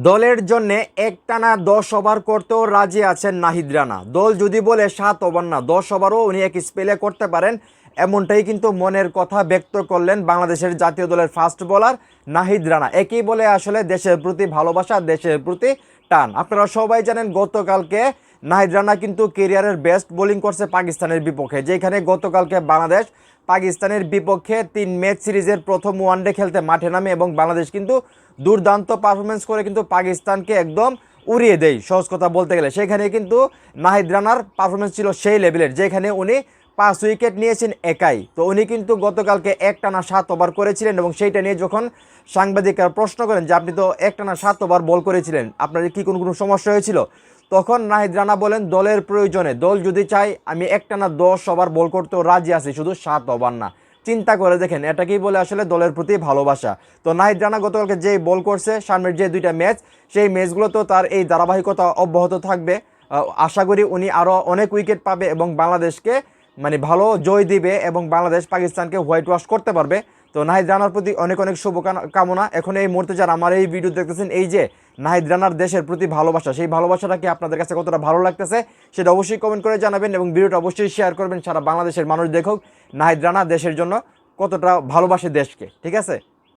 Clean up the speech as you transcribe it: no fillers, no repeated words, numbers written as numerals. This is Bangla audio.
দলের জন্য একটানা 10 ওভার করতেও রাজি আছেন নাহিদ রানা। দল যদি বলে 7 ওভার না 10 ওভারও উনি এক স্পেলে করতে পারেন, এমনটাই কিন্তু মনের কথা ব্যক্ত করলেন বাংলাদেশের জাতীয় দলের ফাস্ট বোলার নাহিদ রানা। একই বলে আসলে দেশের প্রতি ভালোবাসা, দেশের প্রতি টান। আপনারা সবাই জানেন গতকালকে নাহিদ রানা কিন্তু কেরিয়ারের বেস্ট বোলিং করছে পাকিস্তানের বিপক্ষে, যেখানে গতকালকে বাংলাদেশ পাকিস্তানের বিপক্ষে 3 ম্যাচ সিরিজের প্রথম ওয়ানডে খেলতে মাঠে নামে এবং বাংলাদেশ কিন্তু দুর্দান্ত পারফরমেন্স করে কিন্তু পাকিস্তানকে একদম উড়িয়ে দেয়। সহজ কথা বলতে গেলে সেখানে কিন্তু নাহিদ রানার পারফরমেন্স ছিল সেই লেভেলের, যেখানে উনি 5 উইকেট নিয়েছেন একাই। তো উনি কিন্তু গতকালকে একটানা 7 ওভার করেছিলেন এবং সেইটা নিয়ে যখন সাংবাদিকরা প্রশ্ন করেন যে আপনি তো একটানা 7 ওভার বল করেছিলেন, আপনার কি কোনো সমস্যা হয়েছিল, তখন নাহিদ রানা বলেন দলের প্রয়োজনে, দল যদি চাই আমি একটানা 10 ওভার বল করতেও রাজি আছি, শুধু 7 ওভার না। চিন্তা করে দেখেন এটাকেই বলে আসলে দলের প্রতি ভালোবাসা। তো নাহিদ রানা গতকালকে যেই বল করছে, সামনের যে 2টা ম্যাচ, সেই ম্যাচগুলোতেও তার এই ধারাবাহিকতা অব্যাহত থাকবে। আশা করি উনি আরও অনেক উইকেট পাবে এবং বাংলাদেশকে মানে ভালো জয় দিবে এবং বাংলাদেশ পাকিস্তানকে হোয়াইট ওয়াশ করতে পারবে। তো নাহিদ রানার প্রতি অনেক অনেক শুভকামনা। এখন এই মুহূর্তে যারা আমার এই ভিডিও দেখতেছেন, এই যে নাহিদ রানার দেশের প্রতি ভালোবাসা, সেই ভালোবাসাটা কি আপনাদের কাছে কতটা ভালো লাগতেছে সেটা অবশ্যই কমেন্ট করে জানাবেন এবং ভিডিওটা অবশ্যই শেয়ার করবেন, সারা বাংলাদেশের মানুষ দেখুক নাহিদ রানা দেশের জন্য কতটা ভালোবাসে দেশকে। ঠিক আছে।